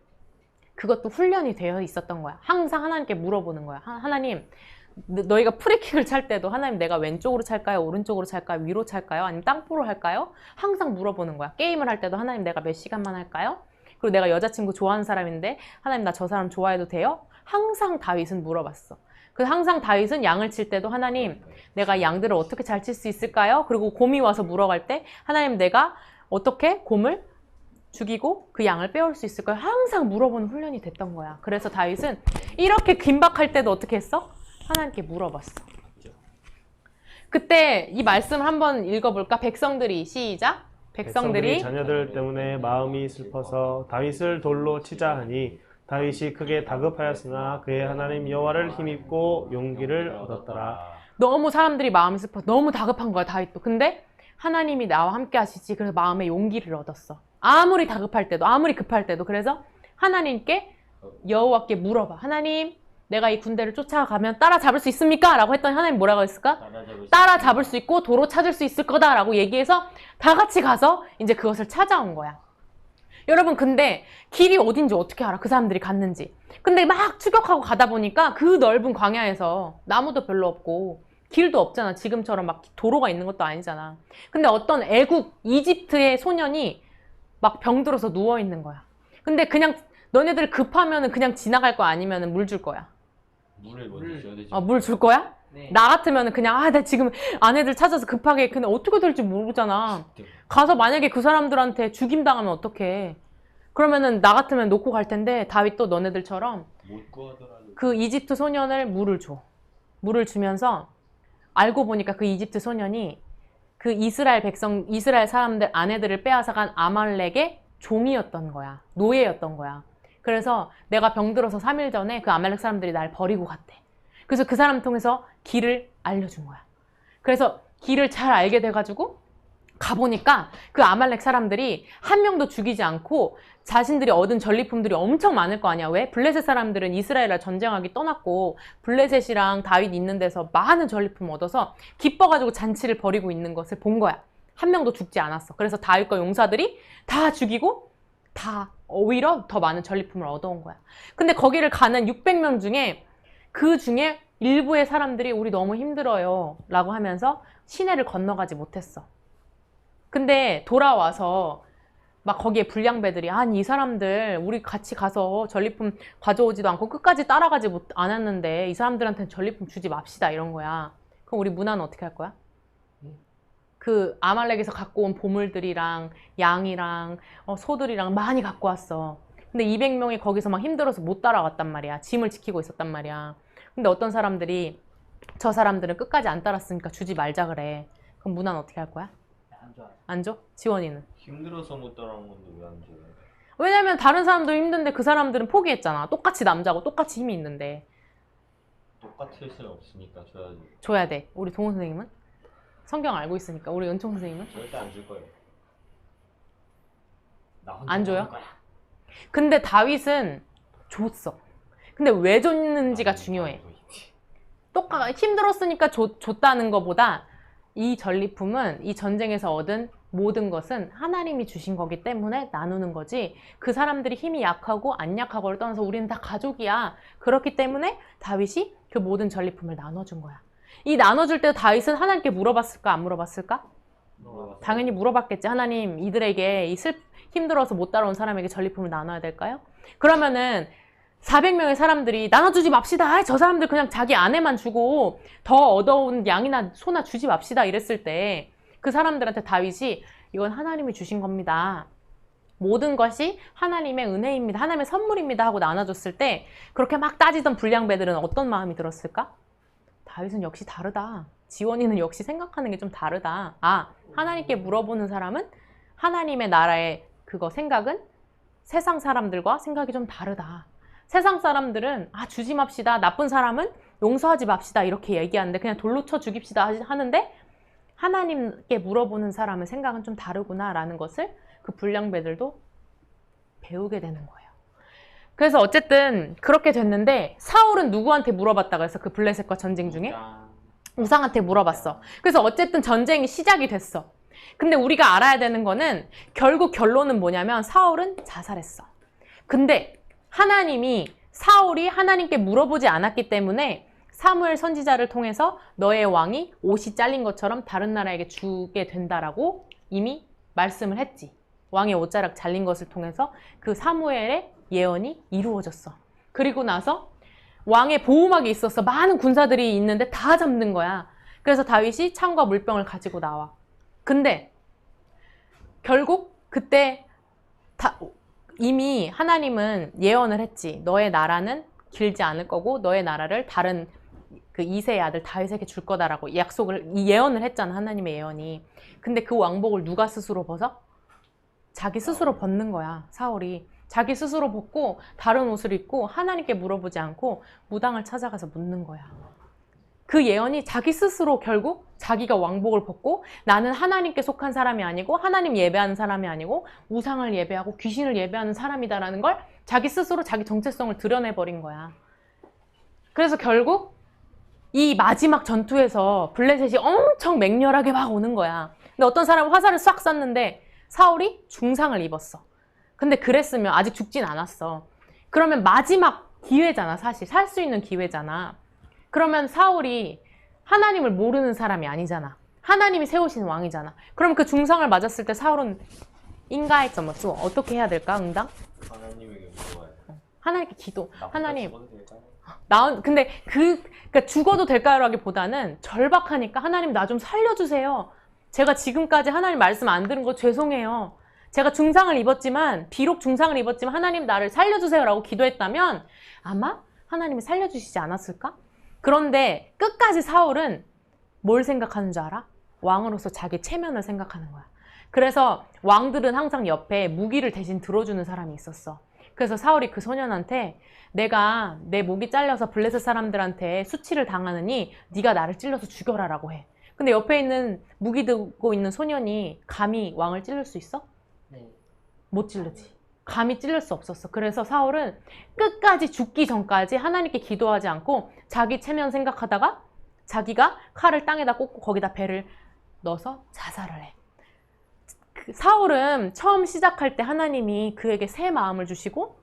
그것도 훈련이 되어 있었던 거야. 항상 하나님께 물어보는 거야. 하나님, 너희가 프리킥을 찰 때도 하나님 내가 왼쪽으로 찰까요? 오른쪽으로 찰까요? 위로 찰까요? 아니면 땅볼로 할까요? 항상 물어보는 거야. 게임을 할 때도 하나님 내가 몇 시간만 할까요? 그리고 내가 여자친구 좋아하는 사람인데 하나님 나 저 사람 좋아해도 돼요? 항상 다윗은 물어봤어. 그래서 항상 다윗은 양을 칠 때도 하나님, 내가 이 양들을 어떻게 잘 칠 수 있을까요? 그리고 곰이 와서 물어갈 때 하나님, 내가 어떻게 곰을 죽이고 그 양을 빼올 수 있을까요? 항상 물어보는 훈련이 됐던 거야. 그래서 다윗은 이렇게 긴박할 때도 어떻게 했어? 하나님께 물어봤어. 그때 이 말씀 한번 읽어볼까? 백성들이 시작. 백성들이 자녀들 때문에 마음이 슬퍼서 다윗을 돌로 치자 하니 다윗이 크게 다급하였으나 그의 하나님 여호와를 힘입고 용기를 얻었더라. 너무 사람들이 마음이 슬퍼 너무 다급한 거야 다윗도. 근데 하나님이 나와 함께 하시지. 그래서 마음에 용기를 얻었어. 아무리 다급할 때도 아무리 급할 때도. 그래서 하나님께 여호와께 물어봐. 하나님, 내가 이 군대를 쫓아가면 따라잡을 수 있습니까? 라고 했더니 하나님 뭐라고 했을까? 따라잡을 수 있고 도로 찾을 수 있을 거다 라고 얘기해서 다 같이 가서 이제 그것을 찾아온 거야. 여러분, 근데 길이 어딘지 어떻게 알아? 그 사람들이 갔는지. 근데 막 추격하고 가다 보니까 그 넓은 광야에서 나무도 별로 없고 길도 없잖아. 지금처럼 막 도로가 있는 것도 아니잖아. 근데 어떤 애국 이집트의 소년이 막 병들어서 누워 있는 거야. 근데 그냥 너네들 급하면은 그냥 지나갈 거 아니면은 물 줄 거야. 물을 먼저 줘야 되죠. 물 줄 거야? 네. 나 같으면은 그냥 나 지금 아내들 찾아서 급하게. 근데 어떻게 될지 모르잖아. 가서 만약에 그 사람들한테 죽임당하면 어떡해. 그러면은 나 같으면 놓고 갈 텐데 다윗도 너네들처럼 못 구하더라도 그 이집트 소년을 물을 줘. 물을 주면서 알고 보니까 그 이집트 소년이 그 이스라엘 사람들 아내들을 빼앗아간 아말렉의 종이었던 거야. 노예였던 거야. 그래서 내가 병들어서 3일 전에 그 아말렉 사람들이 날 버리고 갔대. 그래서 그 사람 통해서 길을 알려준 거야. 그래서 길을 잘 알게 돼가지고 가보니까 그 아말렉 사람들이 한 명도 죽이지 않고 자신들이 얻은 전리품들이 엄청 많을 거 아니야. 왜? 블레셋 사람들은 이스라엘과 전쟁하기 떠났고 블레셋이랑 다윗 있는 데서 많은 전리품 얻어서 기뻐가지고 잔치를 벌이고 있는 것을 본 거야. 한 명도 죽지 않았어. 그래서 다윗과 용사들이 다 죽이고 다 오히려 더 많은 전리품을 얻어온 거야. 근데 거기를 가는 600명 중에 그 중에 일부의 사람들이 우리 너무 힘들어요 라고 하면서 시내를 건너가지 못했어. 근데 돌아와서 막 거기에 불량배들이 아니 이 사람들 우리 같이 가서 전리품 가져오지도 않고 끝까지 따라가지 않았는데 이 사람들한테는 전리품 주지 맙시다 이런 거야. 그럼 우리 문화는 어떻게 할 거야? 그 아말렉에서 갖고 온 보물들이랑 양이랑 소들이랑 많이 갖고 왔어. 근데 200명이 거기서 막 힘들어서 못 따라갔단 말이야. 짐을 지키고 있었단 말이야. 근데 어떤 사람들이 저 사람들은 끝까지 안 따랐으니까 주지 말자 그래. 그럼 문화는 어떻게 할 거야? 안 좋아. 안 줘? 지원이는? 힘들어서 못 따라온 건데 왜 안 줘요? 왜냐면 다른 사람도 힘든데 그 사람들은 포기했잖아. 똑같이 남자고 똑같이 힘이 있는데. 똑같을 수는 없으니까 줘야지. 줘야 돼. 우리 동훈 선생님은? 성경 알고 있으니까. 우리 은총 선생님은? 절대 안 줄 거예요. 나 혼자 안 줘요? 먹을 거야. 근데 다윗은 줬어. 근데 왜 줬는지가 중요해. 힘들었으니까 줬다는 것보다 이 전리품은 이 전쟁에서 얻은 모든 것은 하나님이 주신 거기 때문에 나누는 거지. 그 사람들이 힘이 약하고 안 약하고를 떠나서 우리는 다 가족이야. 그렇기 때문에 다윗이 그 모든 전리품을 나눠준 거야. 이 나눠줄 때 다윗은 하나님께 물어봤을까 안 물어봤을까? 당연히 물어봤겠지. 하나님, 이들에게 힘들어서 못 따라온 사람에게 전리품을 나눠야 될까요? 그러면은 400명의 사람들이 나눠주지 맙시다. 저 사람들 그냥 자기 아내만 주고 더 얻어온 양이나 소나 주지 맙시다. 이랬을 때 그 사람들한테 다윗이 이건 하나님이 주신 겁니다. 모든 것이 하나님의 은혜입니다. 하나님의 선물입니다. 하고 나눠줬을 때 그렇게 막 따지던 불량배들은 어떤 마음이 들었을까? 다윗은 역시 다르다. 지원이는 역시 생각하는 게 좀 다르다. 하나님께 물어보는 사람은 하나님의 나라의 그거 생각은 세상 사람들과 생각이 좀 다르다. 세상 사람들은 주지 맙시다. 나쁜 사람은 용서하지 맙시다. 이렇게 얘기하는데 그냥 돌로 쳐 죽입시다 하는데 하나님께 물어보는 사람의 생각은 좀 다르구나 라는 것을 그 불량배들도 배우게 되는 거예요. 그래서 어쨌든 그렇게 됐는데 사울은 누구한테 물어봤다고 해서 그 블레셋과 전쟁 중에? 우상한테 물어봤어. 그래서 어쨌든 전쟁이 시작이 됐어. 근데 우리가 알아야 되는 거는 결국 결론은 뭐냐면 사울은 자살했어. 근데 하나님이 사울이 하나님께 물어보지 않았기 때문에 사무엘 선지자를 통해서 너의 왕이 옷이 잘린 것처럼 다른 나라에게 주게 된다라고 이미 말씀을 했지. 왕의 옷자락 잘린 것을 통해서 그 사무엘의 예언이 이루어졌어. 그리고 나서 왕의 보호막이 있었어. 많은 군사들이 있는데 다 잡는 거야. 그래서 다윗이 창과 물병을 가지고 나와. 근데 결국 그때 이미 하나님은 예언을 했지. 너의 나라는 길지 않을 거고 너의 나라를 다른 그 이새의 아들 다윗에게 줄 거다라고 예언을 했잖아. 하나님의 예언이. 근데 그 왕복을 누가 스스로 벗어? 자기 스스로 벗는 거야. 사울이. 자기 스스로 벗고 다른 옷을 입고 하나님께 물어보지 않고 무당을 찾아가서 묻는 거야. 그 예언이 자기 스스로 결국 자기가 왕복을 벗고 나는 하나님께 속한 사람이 아니고 하나님 예배하는 사람이 아니고 우상을 예배하고 귀신을 예배하는 사람이다라는 걸 자기 스스로 자기 정체성을 드러내버린 거야. 그래서 결국 이 마지막 전투에서 블레셋이 엄청 맹렬하게 막 오는 거야. 근데 어떤 사람은 화살을 싹 쐈는데 사울이 중상을 입었어. 근데 그랬으면 아직 죽진 않았어. 그러면 마지막 기회잖아. 사실 살 수 있는 기회잖아. 그러면 사울이 하나님을 모르는 사람이 아니잖아. 하나님이 세우신 왕이잖아. 그럼 그 중상을 맞았을 때 사울은 인가의 점을 또 어떻게 해야 될까? 응당? 하나님에게 물어봐야 돼. 하나님께 기도. 하나님. 죽어도 될까요? 근데 그러니까 죽어도 될까요라기보다는 절박하니까 하나님 나 좀 살려주세요. 제가 지금까지 하나님 말씀 안 들은 거 죄송해요. 제가 중상을 입었지만 비록 중상을 입었지만 하나님 나를 살려주세요라고 기도했다면 아마 하나님이 살려주시지 않았을까? 그런데 끝까지 사울은 뭘 생각하는 줄 알아? 왕으로서 자기 체면을 생각하는 거야. 그래서 왕들은 항상 옆에 무기를 대신 들어주는 사람이 있었어. 그래서 사울이 그 소년한테 내가 내 목이 잘려서 블레셋 사람들한테 수치를 당하느니 네가 나를 찔러서 죽여라라고 해. 근데 옆에 있는 무기 들고 있는 소년이 감히 왕을 찔릴 수 있어? 네. 못 찔르지. 감히 찔릴 수 없었어. 그래서 사울은 끝까지 죽기 전까지 하나님께 기도하지 않고 자기 체면 생각하다가 자기가 칼을 땅에다 꽂고 거기다 배를 넣어서 자살을 해. 사울은 처음 시작할 때 하나님이 그에게 새 마음을 주시고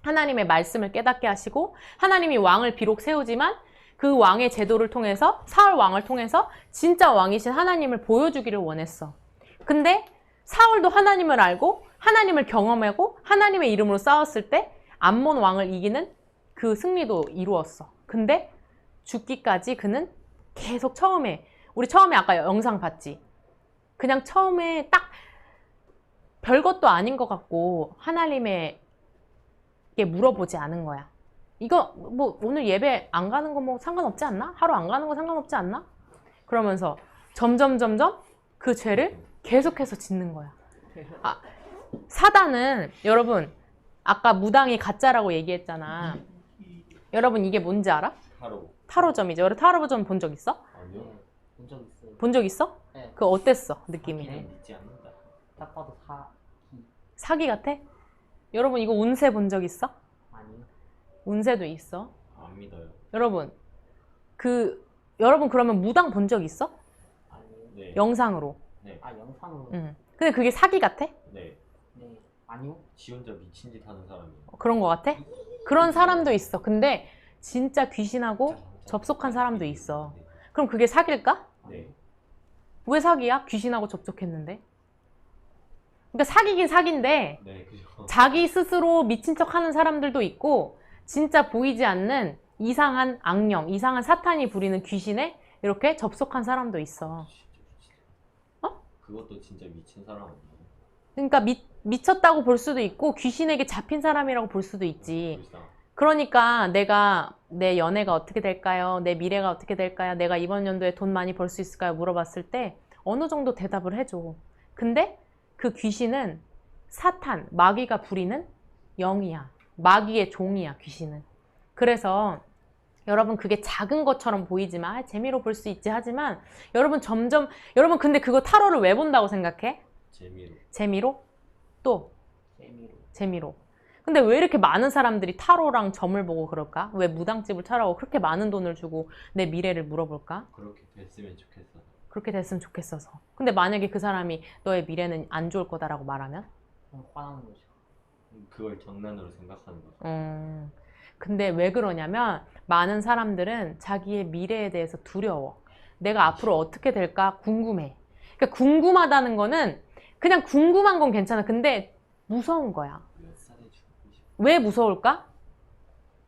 하나님의 말씀을 깨닫게 하시고 하나님이 왕을 비록 세우지만 그 왕의 제도를 통해서 사울 왕을 통해서 진짜 왕이신 하나님을 보여주기를 원했어. 근데 사울도 하나님을 알고 하나님을 경험하고 하나님의 이름으로 싸웠을 때 암몬 왕을 이기는 그 승리도 이루었어. 근데 죽기까지 그는 계속 우리 처음에 아까 영상 봤지? 그냥 처음에 딱 별것도 아닌 것 같고 하나님에게 물어보지 않은 거야. 이거 뭐 오늘 예배 안 가는 거 뭐 상관없지 않나? 하루 안 가는 거 상관없지 않나? 그러면서 점점 그 죄를 계속해서 짓는 거야. 사단은 여러분 아까 무당이 가짜라고 얘기했잖아. 여러분 이게 뭔지 알아? 타로점이죠. 여러분 타로점 본 적 있어? 아니요. 본 적 있어요. 본 적 있어? 네. 그거 어땠어? 느낌이? 믿지 않는다. 딱 봐도 사기 같아? 여러분 이거 운세 본 적 있어? 아니요. 운세도 있어. 안 믿어요. 여러분 여러분 그러면 무당 본 적 있어? 아니요. 네. 영상으로. 네. 아 영상으로. 응. 근데 그게 사기 같아? 네. 네. 아니요. 지 혼자 미친 짓 하는 사람이에요. 그런 거 같아? 그런 사람도 있어. 근데 진짜 귀신하고 접속한 사람도 있어. 그럼 그게 사기일까? 네. 왜 사기야? 귀신하고 접촉했는데. 그러니까 사기긴 사기인데 네, 그죠. 자기 스스로 미친 척 하는 사람들도 있고 진짜 보이지 않는 이상한 악령, 이상한 사탄이 부리는 귀신에 이렇게 접속한 사람도 있어. 그것도 진짜 미친 사람 아니에요? 그러니까 미쳤다고 볼 수도 있고 귀신에게 잡힌 사람이라고 볼 수도 있지. 불쌍. 그러니까 내가 내 연애가 어떻게 될까요? 내 미래가 어떻게 될까요? 내가 이번 연도에 돈 많이 벌 수 있을까요? 물어봤을 때 어느 정도 대답을 해줘. 근데 그 귀신은 사탄, 마귀가 부리는 영이야. 마귀의 종이야, 귀신은. 그래서 여러분 그게 작은 것처럼 보이지만 재미로 볼 수 있지 하지만 여러분 여러분 근데 그거 타로를 왜 본다고 생각해? 재미로. 재미로? 또 재미로. 재미로. 근데 왜 이렇게 많은 사람들이 타로랑 점을 보고 그럴까? 왜 무당집을 차라고 그렇게 많은 돈을 주고 내 미래를 물어볼까? 그렇게 됐으면 좋겠어. 그렇게 됐으면 좋겠어서. 근데 만약에 그 사람이 너의 미래는 안 좋을 거다라고 말하면? 그냥 화나는 거죠. 그걸 장난으로 생각하는 거죠. 근데 왜 그러냐면 많은 사람들은 자기의 미래에 대해서 두려워. 내가 앞으로 어떻게 될까 궁금해. 그러니까 궁금하다는 거는 그냥 궁금한 건 괜찮아. 근데 무서운 거야. 몇 살에 죽고 싶어? 왜 무서울까?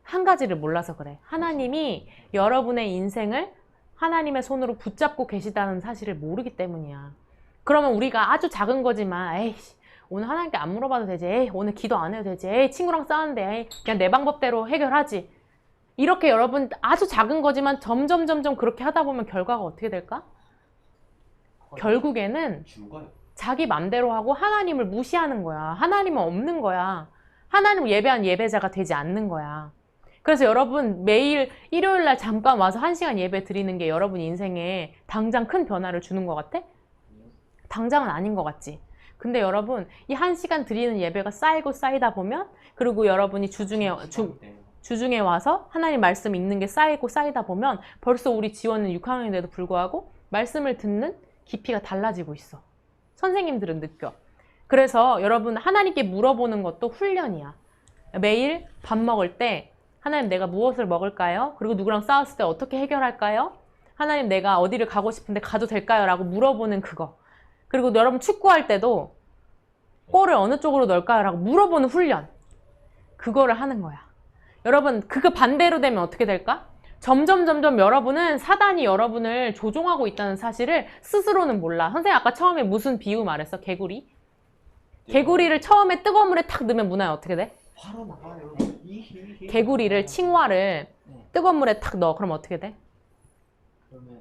한 가지를 몰라서 그래. 하나님이 여러분의 인생을 하나님의 손으로 붙잡고 계시다는 사실을 모르기 때문이야. 그러면 우리가 아주 작은 거지만 에이씨 오늘 하나님께 안 물어봐도 되지. 에이, 오늘 기도 안 해도 되지. 에이, 친구랑 싸웠는데 에이, 그냥 내 방법대로 해결하지. 이렇게 여러분 아주 작은 거지만 점점 그렇게 하다 보면 결과가 어떻게 될까? 결국에는 죽어요. 자기 맘대로 하고 하나님을 무시하는 거야. 하나님은 없는 거야. 하나님을 예배한 예배자가 되지 않는 거야. 그래서 여러분 매일 일요일 날 잠깐 와서 1시간 예배 드리는 게 여러분 인생에 당장 큰 변화를 주는 것 같아? 당장은 아닌 것 같지. 근데 여러분 이 1시간 드리는 예배가 쌓이고 쌓이다 보면 그리고 여러분이 주중에 와서 하나님 말씀 읽는 게 쌓이고 쌓이다 보면 벌써 우리 지원은 6학년인데도 불구하고 말씀을 듣는 깊이가 달라지고 있어. 선생님들은 느껴. 그래서 여러분 하나님께 물어보는 것도 훈련이야. 매일 밥 먹을 때 하나님 내가 무엇을 먹을까요? 그리고 누구랑 싸웠을 때 어떻게 해결할까요? 하나님 내가 어디를 가고 싶은데 가도 될까요? 라고 물어보는 그거. 그리고 여러분 축구할 때도 골을 어느 쪽으로 넣을까요? 라고 물어보는 훈련. 그거를 하는 거야. 여러분 그거 반대로 되면 어떻게 될까? 점점 여러분은 사단이 여러분을 조종하고 있다는 사실을 스스로는 몰라. 선생님 아까 처음에 무슨 비유 말했어? 개구리? 개구리를 처음에 뜨거운 물에 탁 넣으면 문화에 어떻게 돼? 화로 나가요. 개구리를 칭화를 네. 뜨거운 물에 탁 넣어. 그럼 어떻게 돼? 그러면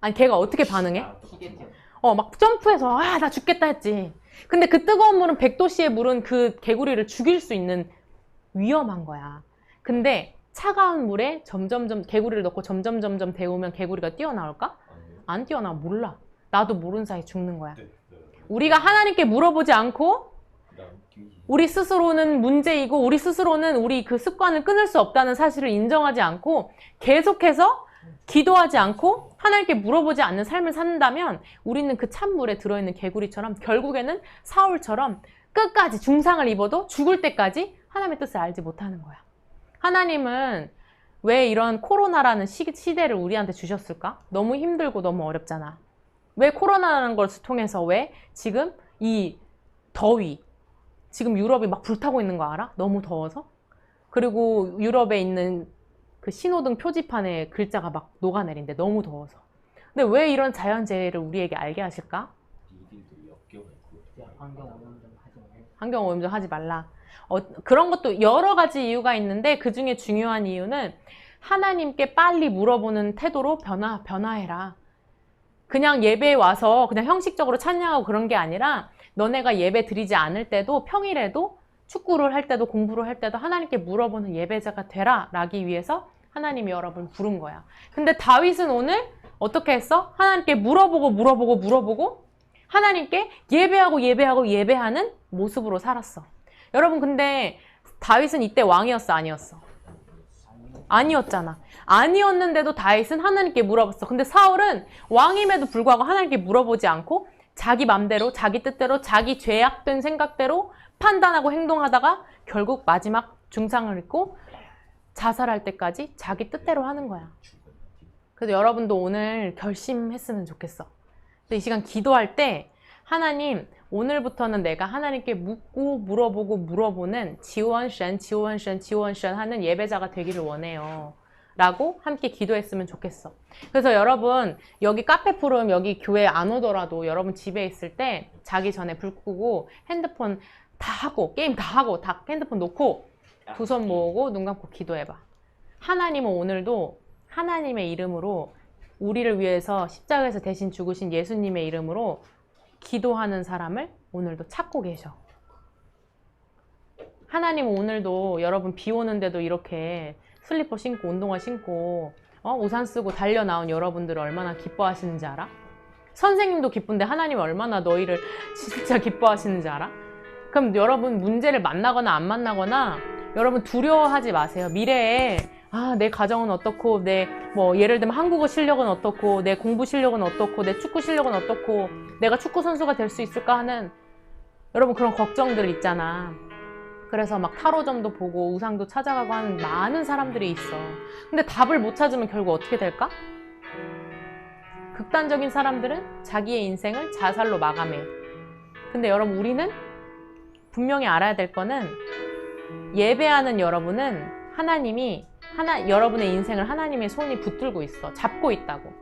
아니 걔가 어떻게 반응해? 튀겠죠. 막 점프해서 아 나 죽겠다 했지. 근데 그 뜨거운 물은 100도씨의 물은 그 개구리를 죽일 수 있는 위험한 거야. 근데 차가운 물에 점점 개구리를 넣고 점점 데우면 개구리가 뛰어나올까? 안 뛰어나. 몰라. 나도 모르는 사이 죽는 거야. 우리가 하나님께 물어보지 않고 우리 스스로는 문제이고 우리 스스로는 우리 그 습관을 끊을 수 없다는 사실을 인정하지 않고 계속해서 기도하지 않고 하나님께 물어보지 않는 삶을 산다면 우리는 그 찬물에 들어있는 개구리처럼 결국에는 사울처럼 끝까지 중상을 입어도 죽을 때까지 하나님의 뜻을 알지 못하는 거야. 하나님은 왜 이런 코로나라는 시대를 우리한테 주셨을까? 너무 힘들고 너무 어렵잖아. 왜 코로나라는 걸 통해서 왜 지금 이 더위 지금 유럽이 막 불타고 있는 거 알아? 너무 더워서? 그리고 유럽에 있는 그 신호등 표지판에 글자가 막 녹아내린대. 너무 더워서. 근데 왜 이런 자연재해를 우리에게 알게 하실까? 환경오염 좀 하지 말고. 환경오염 좀 하지 말라. 그런 것도 여러 가지 이유가 있는데 그 중에 중요한 이유는 하나님께 빨리 물어보는 태도로 변화해라. 그냥 예배에 와서 그냥 형식적으로 찬양하고 그런 게 아니라 너네가 예배 드리지 않을 때도 평일에도 축구를 할 때도 공부를 할 때도 하나님께 물어보는 예배자가 되라 라기 위해서 하나님이 여러분 부른 거야. 근데 다윗은 오늘 어떻게 했어? 하나님께 물어보고 하나님께 예배하는 모습으로 살았어. 여러분 근데 다윗은 이때 왕이었어? 아니었어? 아니었잖아. 아니었는데도 다윗은 하나님께 물어봤어. 근데 사울은 왕임에도 불구하고 하나님께 물어보지 않고 자기 맘대로 자기 뜻대로 자기 죄악된 생각대로 판단하고 행동하다가 결국 마지막 중상을 입고 자살할 때까지 자기 뜻대로 하는 거야. 그래서 여러분도 오늘 결심했으면 좋겠어. 근데 이 시간 기도할 때 하나님 오늘부터는 내가 하나님께 묻고 물어보는 지원션 하는 예배자가 되기를 원해요. 라고 함께 기도했으면 좋겠어. 그래서 여러분 여기 카페 푸름 여기 교회 안 오더라도 여러분 집에 있을 때 자기 전에 불 끄고 핸드폰 다 하고 게임 다 하고 다 핸드폰 놓고 두 손 모으고 눈 감고 기도해봐. 하나님은 오늘도 하나님의 이름으로 우리를 위해서 십자가에서 대신 죽으신 예수님의 이름으로 기도하는 사람을 오늘도 찾고 계셔. 하나님은 오늘도 여러분 비 오는데도 이렇게 슬리퍼 신고 운동화 신고 우산 쓰고 달려 나온 여러분들을 얼마나 기뻐하시는지 알아? 선생님도 기쁜데 하나님이 얼마나 너희를 진짜 기뻐하시는지 알아? 그럼 여러분 문제를 만나거나 안 만나거나 여러분 두려워하지 마세요. 미래에 내 가정은 어떻고 내 예를 들면 한국어 실력은 어떻고 내 공부 실력은 어떻고 내 축구 실력은 어떻고 내가 축구 선수가 될 수 있을까 하는 여러분 그런 걱정들 있잖아. 그래서 막 타로점도 보고 우상도 찾아가고 하는 많은 사람들이 있어. 근데 답을 못 찾으면 결국 어떻게 될까? 극단적인 사람들은 자기의 인생을 자살로 마감해. 근데 여러분 우리는 분명히 알아야 될 거는 예배하는 여러분은 하나님이 여러분의 인생을 하나님의 손이 붙들고 있어. 잡고 있다고.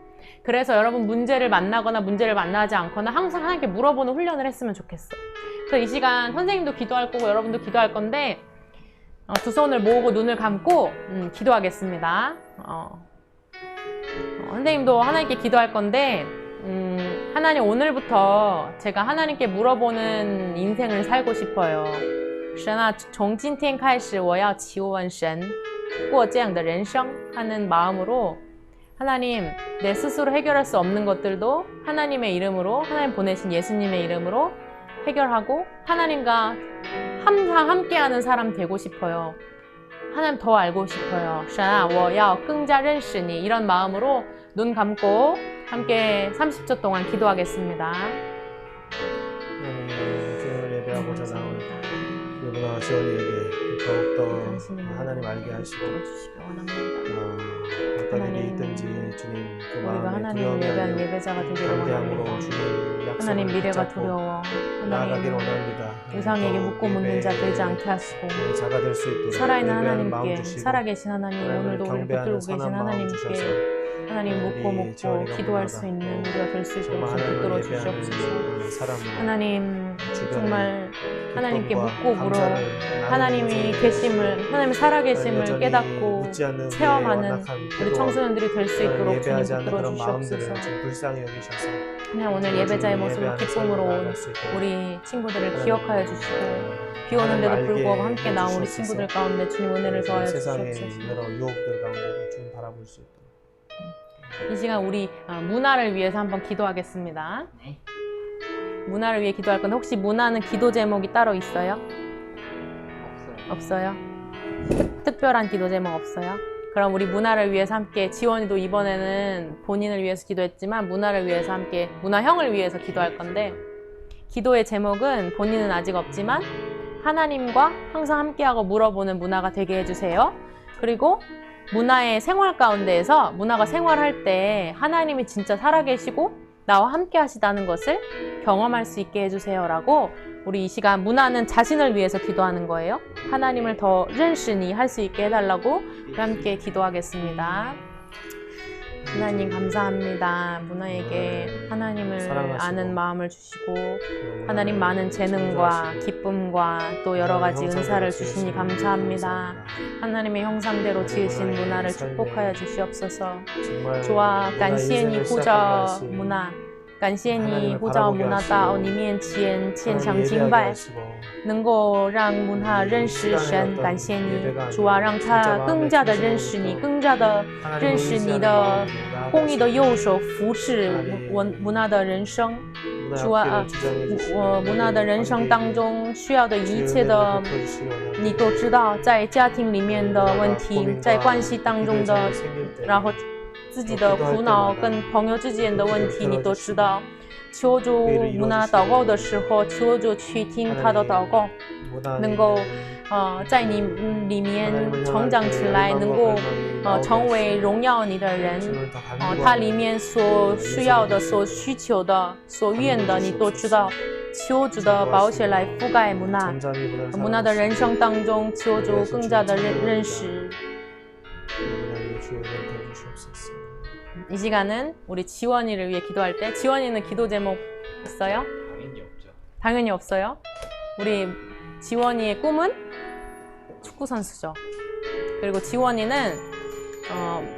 그래서 여러분 문제를 만나거나 문제를 만나지 않거나 항상 하나님께 물어보는 훈련을 했으면 좋겠어. 그래서 이 시간 선생님도 기도할 거고 여러분도 기도할 건데 두 손을 모으고 눈을 감고 기도하겠습니다. 선생님도 하나님께 기도할 건데 하나님 오늘부터 제가 하나님께 물어보는 인생을 살고 싶어요. 神啊,从今天开始我要祈问神过这样的人生 하는 마음으로 하나님 내 스스로 해결할 수 없는 것들도 하나님의 이름으로 하나님 보내신 예수님의 이름으로 해결하고 하나님과 항상 함께하는 사람 되고 싶어요. 하나님 더 알고 싶어요. 神啊,我要更加认识你 이런 마음으로 눈 감고 함께 30초 동안 기도하겠습니다. 주님을 예배하고자 나온 누구나 지원이에게 더욱더 하나님 알게 하시고 어떤 일이 있든지 주님 그 우리가 마음에 하나님을 예배한 두려움이 예배자가 되기를 담대함으로 원합니다. 주님 하나님 약속을 미래가 붙잡고 두려워. 나아가기를 하나님 원합니다. 우상에게 더욱 묻고 묻는 자 예배에 되지 않게 하시고 자가 될 수 있도록 살아있는 예배하는 마음 하나님께 주시고 살아계신 하나님 하나님을 오늘도 우리 경배하는 붙들고 계신 선한 마음 하나님께 주셔서 하나님 묻고 우리 묻고 지원이가 기도할 문화가 수 있는 우리가 될 수 있도록 정말 좀 하나님을 붙들어 예배하는 주시옵소서. 사람으로 하나님 주변에 정말 하나님께 기쁨과 묻고 물어 감사를 나누는 하나님이 인생이 계심을 하나님 살아계심을 여전히 깨닫고 묻지 않는 우리의 체험하는 완악한 우리 태도와 청소년들이 될 수 있도록 주님 예배하지 않는 붙들어 그런 마음들을 주시옵소서. 좀 불쌍히 여기셔서 그냥 오늘 예배자의 모습으로 기쁨으로 온 우리 친구들을 기억하여 주시고 비 오는데도 불구하고 함께 나온 우리 친구들 가운데 주님 은혜를 더하여 세상의 주시옵소서. 여러 유혹들 가운데도 주님 바라볼 수 있도록 이 시간 우리 문화를 위해서 한번 기도하겠습니다. 네. 문화를 위해 기도할 건데 혹시 문화는 기도 제목이 따로 있어요? 없어요? 특별한 기도 제목 없어요? 그럼 우리 문화를 위해서 함께 지원이도 이번에는 본인을 위해서 기도했지만 문화를 위해서 함께 문화형을 위해서 기도할 건데 기도의 제목은 본인은 아직 없지만 하나님과 항상 함께하고 물어보는 문화가 되게 해주세요. 그리고 문화의 생활 가운데에서 문화가 생활할 때 하나님이 진짜 살아계시고 나와 함께 하시다는 것을 경험할 수 있게 해주세요 라고 우리 이 시간 문화는 자신을 위해서 기도하는 거예요. 하나님을 더认识你할 수 있게 해달라고 우리 함께 기도하겠습니다. 하나님 감사합니다. 문화에게 하나님을 사랑하시고 아는 마음을 주시고 하나님 많은 재능과 기쁨과 또 여러 가지 은사를 주시니 감사합니다. 하나님의 형상대로 지으신 문화를 축복하여 주시옵소서. 主啊，感谢你呼召문화，感谢你呼召문화到你面前献上敬拜，能够让문화认识神，感谢你，主啊，让他更加的认识你，更加的认识你的公义的右手扶持문화的人生。主啊，我문화的人生当中需要的一切的，你都知道，在家庭里面的问题，在关系当中的，然后自己的苦恼跟朋友之间的问题你都知道，求主문화祷告的时候，求主去听他的祷告，能够在你里面成长起来，能够成为荣耀你的人，他里面所需要的、所需求的、所愿的你都知道，求主的宝血来覆盖문화的人生当中，求主更加的认识。 이 시간은 우리 지원이를 위해 기도할 때 지원이는 기도 제목 있어요? 당연히 없죠. 당연히 없어요. 우리 지원이의 꿈은 축구 선수죠. 그리고 지원이는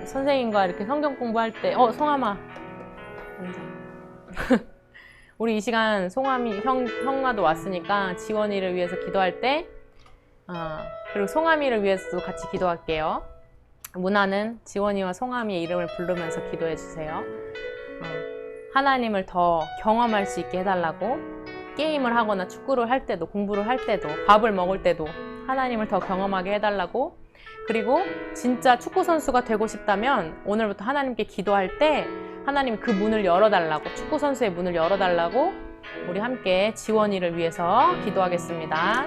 선생님과 이렇게 성경 공부할 때 송아마 우리 이 시간 송아미 형아도 왔으니까 지원이를 위해서 기도할 때 그리고 송아미를 위해서도 같이 기도할게요. 문화는 지원이와 송아미의 이름을 부르면서 기도해 주세요. 하나님을 더 경험할 수 있게 해달라고 게임을 하거나 축구를 할 때도 공부를 할 때도 밥을 먹을 때도 하나님을 더 경험하게 해달라고 그리고 진짜 축구 선수가 되고 싶다면 오늘부터 하나님께 기도할 때 하나님 그 문을 열어달라고 축구 선수의 문을 열어달라고 우리 함께 지원이를 위해서 기도하겠습니다.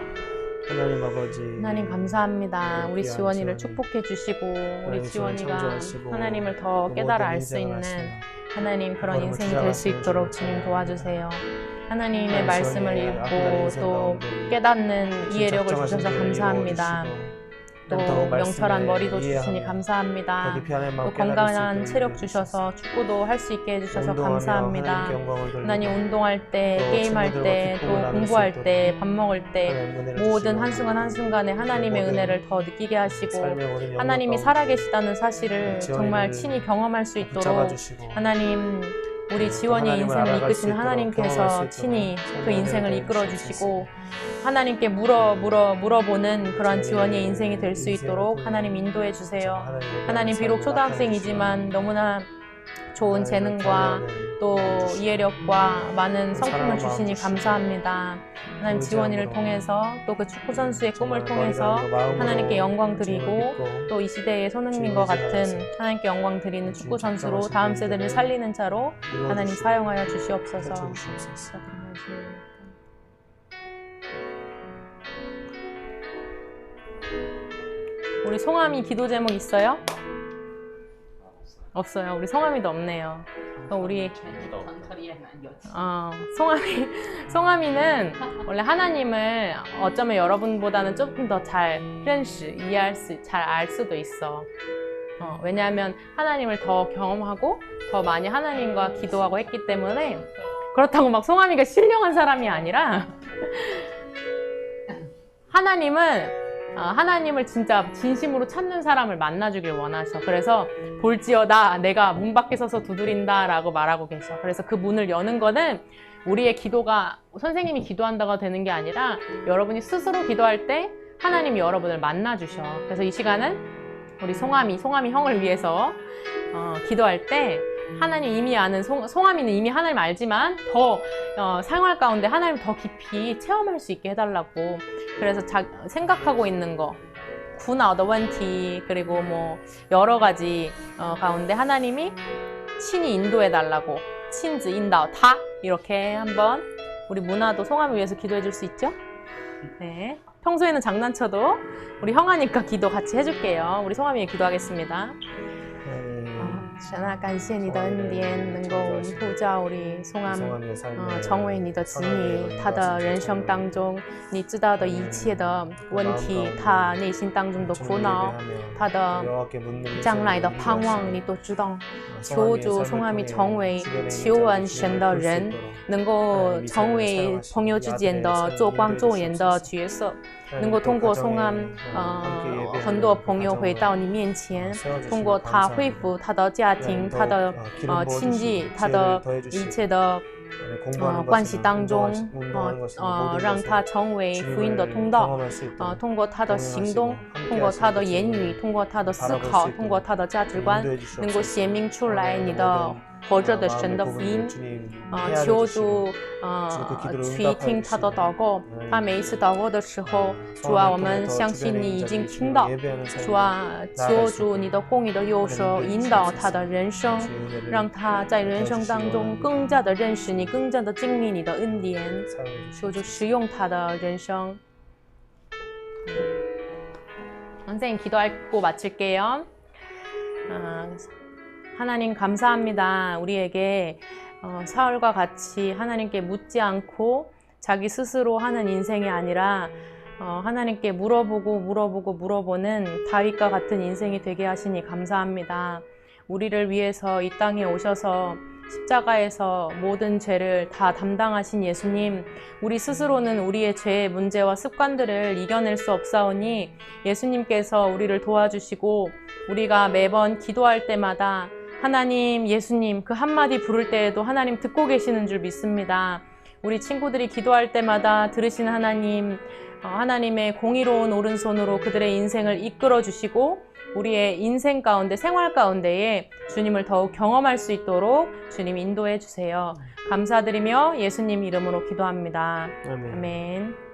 하나님 아버지 하나님 감사합니다. 우리 지원이를 축복해 주시고 우리 지원이가 하나님을 더 깨달아 알 수 있는 하나님 그런 인생이 될 수 있도록 주님 도와주세요. 하나님의 말씀을 읽고 또 깨닫는 이해력을 주셔서 감사합니다. 또 또 명철한 말씀에 머리도 주시니 이해하며 감사합니다. 더 깊이 하나님 또 마음 깨달을 수 건강한 있도록 체력 인도해 주셔서 축구도 할 수 있게 해주셔서 운동하며 감사합니다. 하나님께 영광을 돌리고 하나님 운동할 때, 또 게임할 친구들과 때, 기쁨을 또 나눌 수 공부할 있도록 때, 밥 먹을 때 하나님 은혜를 모든 주시고 한순간 한순간에 하나님의 모든 은혜를 더 느끼게 하시고 삶의 모든 영역 하나님이 가운데 살아계시다는 사실을 정말 지원이를 친히 경험할 수 있도록 붙잡아주시고 하나님 우리 또 지원이의 하나님을 인생을 알아갈 수 이끄시는 있도록 하나님께서 경험할 수 있도록 친히 그 성령의 인생을 은혜를 이끌어 주시옵소서. 주시고 하나님께 물어보는 그런 지원이의 지원이의 인생이 될 수 인생을 있도록 통해 하나님 인도해 주세요. 하나님의 하나님 비록 삶을 초등학생이지만 너무나 좋은 하나님을 재능과 경외하는 또 마음 주시고 이해력과 많은 성품을 사랑하는 주시니 마음 주시고 감사합니다. 하나님 지원이를 의지함으로 통해서 또 그 축구 선수의 꿈을 정말 통해서 머리가 마음으로 하나님께 영광 드리고 주님을 믿고 또 이 시대의 손흥민과 같은 하나님께 영광 드리는 축구 선수로 다음 세대를 살리는 자로 하나님 사용하여 주시옵소서. 주시옵소서. 우리 송아미 기도 제목 있어요? 없어요. 우리 송아미도 없네요. 그럼 우리 송아미는 원래 하나님을 어쩌면 여러분보다는 조금 더 잘 잘 알 수도 있어. 왜냐하면 하나님을 더 경험하고 더 많이 하나님과 기도하고 했기 때문에 그렇다고 막 송아미가 신령한 사람이 아니라 하나님을 진짜 진심으로 찾는 사람을 만나주길 원하셔. 그래서 볼지어다 내가 문 밖에 서서 두드린다 라고 말하고 계셔. 그래서 그 문을 여는 거는 우리의 기도가 선생님이 기도한다고 되는 게 아니라 여러분이 스스로 기도할 때 하나님이 여러분을 만나주셔. 그래서 이 시간은 우리 송아미 형을 위해서 기도할 때 하나님 이미 아는 송아미는 이미 하나님 알지만 더 생활 가운데 하나님 더 깊이 체험할 수 있게 해달라고. 그래서 생각하고 있는 거 구나더 원티 그리고 뭐 여러 가지 가운데 하나님이 친히 인도해 달라고 친즈 인다오 다 이렇게 한번 우리 문화도 송아미 위해서 기도해 줄 수 있죠? 네. 평소에는 장난쳐도 우리 형아니까 기도 같이 해줄게요. 우리 송아미 기도하겠습니다. 神啊，感谢你的恩典，能够呼召우리 송암成为你的子女。他的人生当中，你知道的一切的问题，他内心当中的苦恼，他的将来的盼望，你都知道。求主송암이成为求问神的人，能够成为朋友之间的做光做盐的角色。能够通过송암很多朋友回到你面前，通过他恢复他的家庭，他的亲戚，他的一切的关系当中，让他成为福音的通道，通过他的行动，通过他的言语，通过他的思考，通过他的价值观，能够显明出来你的活着的神的福音。求主去听他的祷告，他每一次祷告的时候，主啊，我们相信你已经听到。主啊，求主你的公义的右手引导他的人生，让他在人生当中更加的认识你，更加的经历你的恩典。求主使用他的人生。 선생님 기도하고 마칠게요. 하나님 감사합니다. 우리에게 사울과 같이 하나님께 묻지 않고 자기 스스로 하는 인생이 아니라 하나님께 물어보는 다윗과 같은 인생이 되게 하시니 감사합니다. 우리를 위해서 이 땅에 오셔서 십자가에서 모든 죄를 다 담당하신 예수님, 우리 스스로는 우리의 죄의 문제와 습관들을 이겨낼 수 없사오니 예수님께서 우리를 도와주시고 우리가 매번 기도할 때마다 하나님, 예수님 그 한마디 부를 때에도 하나님 듣고 계시는 줄 믿습니다. 우리 친구들이 기도할 때마다 들으시는 하나님, 하나님의 공의로운 오른손으로 그들의 인생을 이끌어 주시고 우리의 인생 가운데, 생활 가운데에 주님을 더욱 경험할 수 있도록 주님 인도해 주세요. 감사드리며 예수님 이름으로 기도합니다. 아멘.